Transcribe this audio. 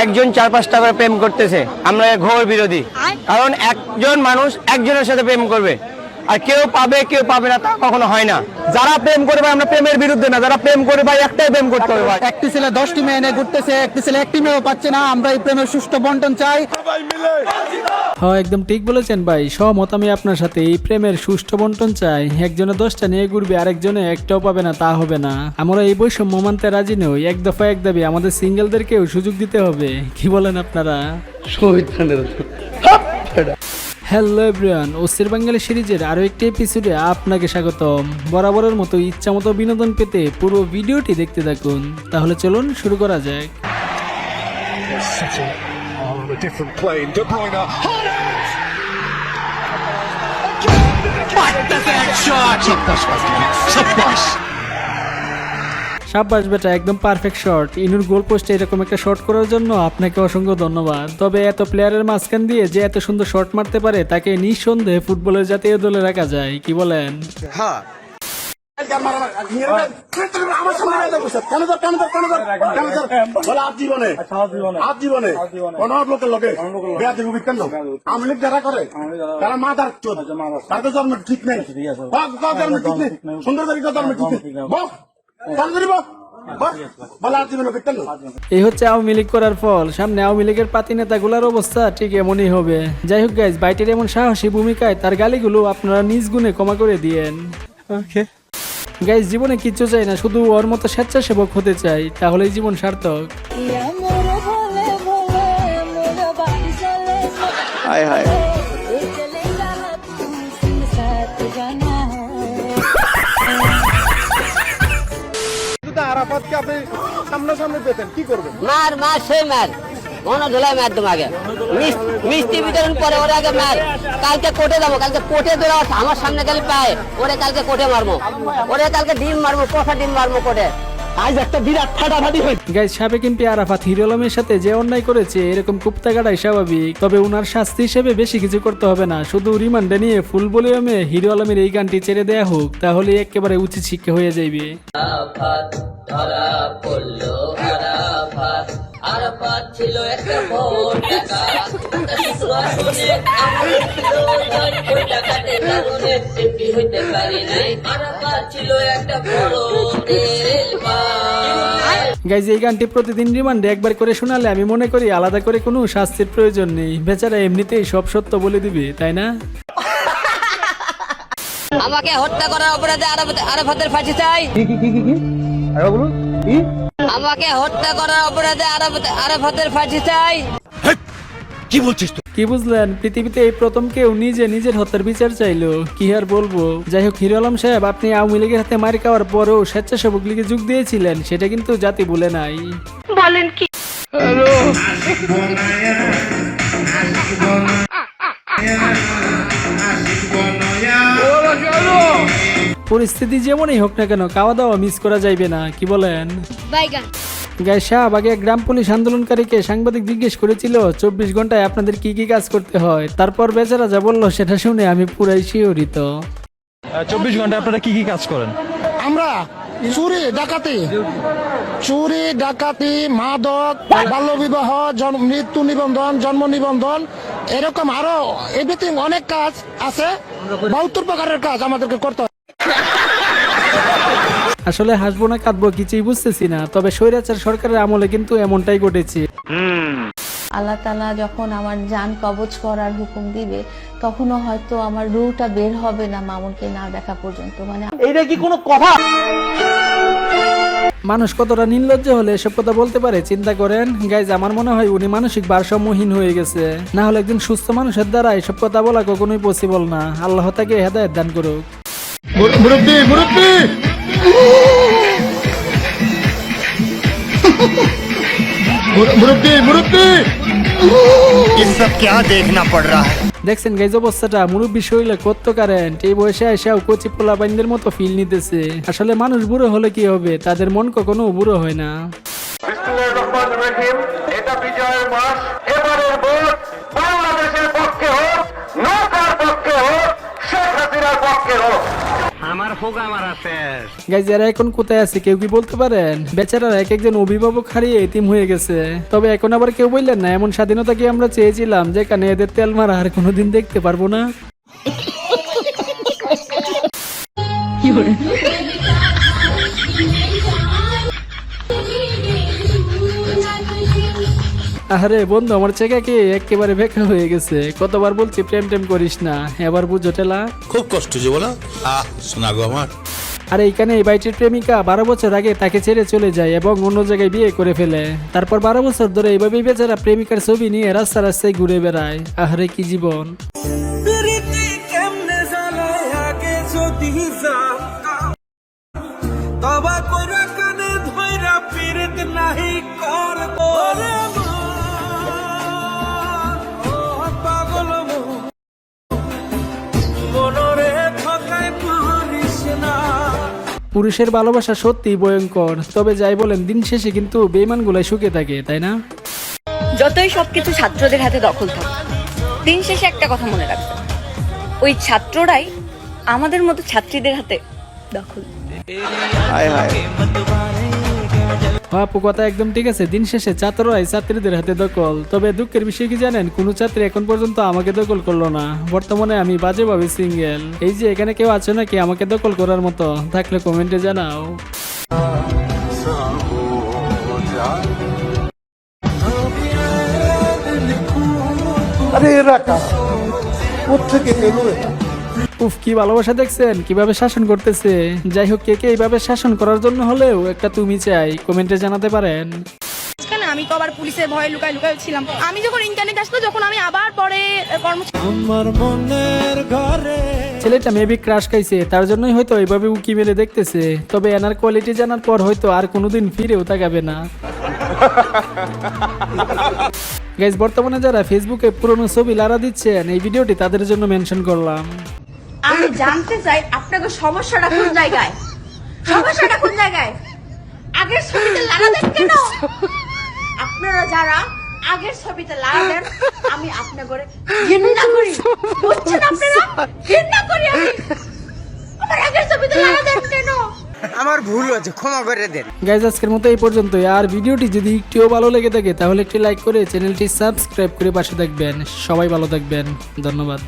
একজন 4-5টা করে প্রেম করতেছে, আমরা ঘোর বিরোধী। কারণ একজন মানুষ একজনের সাথে প্রেম করবে, আর কেউ পাবে কেউ পাবে না, তা কখনো হয় না। যারা প্রেম করবে, আমরা প্রেমের বিরুদ্ধে না, যারা প্রেম করে ভাই একটাই প্রেম করতে হবে ভাই। একটি ছেলে 10টি মেয়ে এনে ঘুরতেছে, একটি ছেলে একটি মেয়েও পাচ্ছে না। আমরা এই প্রেমের সুষ্ঠু বন্টন চাই। হ্যাঁ, একদম ঠিক বলেছেন ভাই, সহমত আমি আপনার সাথে। এই প্রেমের সুষ্ঠু বন্টন চাই। একজনে 10টা নিয়ে ঘুরবে, আরেকজনে একটাও পাবে না, তা হবে না। আমরা এই বৈষম্য মানতে রাজি নই। এক দফা এক দাবি, আমাদের সিঙ্গেলদেরকেও সুযোগ দিতে হবে। কি বলেন আপনারা? হ্যালো এভরিওয়ান, অস্থির বাঙালি সিরিজের আরও একটি এপিসোডে আপনাকে স্বাগতম। বরাবরের মতো ইচ্ছা মতো বিনোদন পেতে পুরো ভিডিওটি দেখতে থাকুন। তাহলে চলুন শুরু করা যাক। A different plane. De Bruyne. সাব্বাস বেটা, একদম পারফেক্ট শট। ইনুর গোল পোস্টে এরকম একটা শট করার জন্য আপনাকে অসংখ্য ধন্যবাদ। তবে এত প্লেয়ারের মাঝখান দিয়ে যে এত সুন্দর শট মারতে পারে, তাকে নিঃসন্দেহে ফুটবলের জাতীয় দলে রাখা যায়। কি বলেন? হ্যাঁ। যারা করে তারা মাদার তাদের জন্ম ঠিক নেই, সুন্দর এই হচ্ছে আওয়ামী লীগ করার ফল। সামনে আওয়ামী লীগের পাতি নেতাগুলোর অবস্থা ঠিক এমনই হবে। যাই হোক গাইজ, বাইটের এমন সাহসী ভূমিকায় তার গালিগুলো আপনারা নিজ গুণে ক্ষমা করে দিয়েন। ওকে গাইজ, জীবনে কিচ্ছু চাই না, শুধু ওর মতো স্বেচ্ছাসেবক হতে চাই, তাহলেই জীবন সার্থক। হায় হায়। আরাফাতকে আপনি সামনাসামনি পেতেন, কি করবেন? মার মার সেই মার মনে ধুলাই মার তোমাকে মিষ্টি বিতরণ পরে ওর আগে মার। কালকে কোর্টে যাবো, কালকে কোর্টে ধরে আমার সামনে গেলে পায় ওরে, কালকে কোর্টে মারবো ওরে, কালকে ডিম মারবো, কষা ডিম মারবো কোর্টে। আজ একটা বিরাট ফাটাফাটি হয়েছে। গাইজ, সাবেক এমপি আরাফাত হিরো আলমের সাথে যে অন্যায় করেছে, এরকম কুপ্তা কাটাই স্বাভাবিক। তবে উনার শাস্তি হিসেবে বেশি কিছু করতে হবে না, শুধু রিমান্ডে নিয়ে ফুল ভলিউমে হিরো আলমের এই গানটি ছেড়ে দেয়া হোক, তাহলে একেবারে উচিত শিক্ষা হয়ে যাইবে। আরাফাত ছিল একটা বড় টাকা, হইতে পারি নাই। আরাফাত ছিল একটা বড় গাইজ, এই গানটি প্রতিদিন রিমান্ডে একবার করে শোনালে আমি মনে করি আলাদা করে কোনো শাস্তির প্রয়োজন নেই। বেচারা এমনিতেই সব সত্য বলে দিবে, তাই না? আমাকে হত্যা করার অপরাধে আরাফাতের ফাঁসি চাই। আমাকে হত্যা করার অপরাধে আরাফাতের ফাঁসি চাই। কি বুঝলেন? পৃথিবীতে এই প্রথম কেউ নিজে নিজের হত্যার বিচার চাইলো। কি আর বলবো। যাই হোক হিরো আলম সাহেব, আপনি আওয়ামী লীগের হাতে মার খাওয়ার পরেও স্বেচ্ছাসেবক লীগে যোগ দিয়েছিলেন, সেটা কিন্তু জাতি ভুলে নাই। বলেন কি? পরিস্থিতি যেমনই হোক না কেন, খাওয়া দাওয়া মিস করা যাইবে না। কি বলেন? গাইস, শাহবাগে গ্রাম পুলিশ আন্দোলনকারীকে সাংবাদিক জিজ্ঞেস করেছিল 24 ঘন্টায় আপনাদের কি কি কাজ করতে হয়। তারপর বেচারা যা বললো সেটা শুনে আমি পুরাই শিহরিত। 24 ঘন্টায় আপনারা কি কি কাজ করেন? আমরা চুরি ডাকাতি, মাদক, বাল্যবিবাহ, মৃত্যু নিবন্ধন, জন্ম নিবন্ধন, এরকম আরো এভরিথিং অনেক কাজ আছে। 72 প্রকারের কাজ আমাদেরকে করতে হয়। আসলে হাসবো না কাঁদবো কিছুই বুঝতেছি না, তবে স্বৈরাচার সরকারের আমলে কিন্তু এমনটাই ঘটেছে। আল্লাহ তাআলা যখন আমার জান কবজ করার হুকুম দিবে, তখনও হয়তো আমার রূহটা বের হবে না মামুনকে না দেখা পর্যন্ত। মানে এইটা কি কোনো কথা? মানুষ কতটা নির্লজ্জ হলে এসব কথা বলতে পারে চিন্তা করেন। গাইজ, আমার মনে হয় উনি মানসিক ভারসাম্যহীন হয়ে গেছে। না হলে একজন সুস্থ মানুষের দ্বারা এসব কথা বলা কখনোই পসিবল না। আল্লাহ তাকে হেদায়েত দান করুক। মুরব্বি মুরব্বি মুরব্বি মুরব্বি ये सब क्या देखना पड़ रहा है? দেখছেন গাইজ অবস্থাটা, মুরব্বী শরীরে কত কারেন্ট। এই বয়সে এসেও কচি পোলা বাইনদের মতো ফিল নিতেছে। আসলে মানুষ বুড়ো হলে কি হবে, তাদের মন কখনো বুড়ো হয় না। এটা বিজয়ের মাস। এবারের ভোট বাংলাদেশের পক্ষে হোক, নৌকার পক্ষে হোক, শেখ হাসিনার পক্ষে হোক। গাইজ এরা এখন কোথায় আছে কেউ কি বলতে পারেন? বেচারারা এক একজন অভিভাবক হারিয়ে এতিম হয়ে গেছে। তবে এখন আবার কেউ বললেন না এমন স্বাধীনতা কি আমরা চেয়েছিলাম যেখানে এদের তেল মারা আর কোনোদিন দেখতে পারবো না। আরে বন্ধু আমার চেকা কি একেবারে বেকার হয়ে গেছে। কতবার বলছি প্রেম টেম করিস না, এবার বুঝো টেলা। খুব কষ্ট যে বলো শোনা গো আমার। আর এইখানে এই বাইটের প্রেমিকা 12 বছর আগে তাকে ছেড়ে চলে যায় এবং অন্য জায়গায় বিয়ে করে ফেলে। তারপর 12 বছর ধরে এইভাবেই বেচারা প্রেমিকার ছবি নিয়ে রাস্তা রাস্তায় ঘুরে বেড়ায়। আহারে কি জীবন। পুরুষের ভালোবাসা সত্যিই ভয়ঙ্কর। তবে যাই বলেন দিন শেষে কিন্তু বেঈমানগুলাই সুখে থাকে, তাই না? যতই সবকিছু ছাত্রদের হাতে দখল থাকে, দিন শেষে একটা কথা মনে রাখবে, ওই ছাত্ররাই আমাদের মতো ছাত্রীদের হাতে দখল। আপু কথা একদম ঠিক আছে, দিন শেষে ছাত্ররাই ছাত্রীদের হাতে দখল। তবে দুঃখের বিষয় কি জানেন, কোনো ছাত্রী এখন পর্যন্ত আমাকে দখল করলো না। বর্তমানে আমি বাজেভাবে সিঙ্গেল। এই যে এখানে কেউ আছে নাকি আমাকে দখল করার মতো? থাকলে কমেন্টে জানাও। আরে এরা কাজ কোথেকে এলো এটা? উফ কি ভালোবাসা দেখছেন কিভাবে শাসন করতেছে। যাই হোক কে কে এইভাবে শাসন করার জন্য হলেও একটা তুমি চাই, কমেন্টে জানাতে পারেন। আমি তো আবার পুলিশের ভয়ে লুকায় লুকায় ছিলাম। আমি যখন ইন্টারনেট আসলো, যখন আমি আবার পরে ছেলেটা মেবি ক্রাশ খাইছে, তার জন্যই হয়তো এইভাবে উকি মেলে দেখতেছে। তবে এনার কোয়ালিটি জানার পর হয়তো আর কোনোদিন ফিরেও তাকাবে না। গাইজ বর্তমানে যারা ফেসবুকে পুরনো ছবি লারা দিচ্ছেন, এই ভিডিওটি তাদের জন্য মেনশন করলাম। আমি জানতে চাই আপনাদের সমস্যাটা কোন জায়গায়? সমস্যাটা কোন জায়গায়? আগের ছবিতে লাগা দেন কেন? আপনারা যারা আগের ছবিতে লাগা দেন, আমি আপনাদের ঘৃণা করি। বুঝছেন আপনারা? ঘৃণা করি আমি। আমার আগের ছবিতে লাগা দেন কেন? আমার ভুল হয়েছে, ক্ষমা করে দেন। গাইজ আজকের মতো এই পর্যন্তই। আর ভিডিওটি যদি একটুও ভালো লেগে থাকে তাহলে একটি লাইক করে চ্যানেলটি সাবস্ক্রাইব করে পাশে থাকবেন। সবাই ভালো থাকবেন, ধন্যবাদ।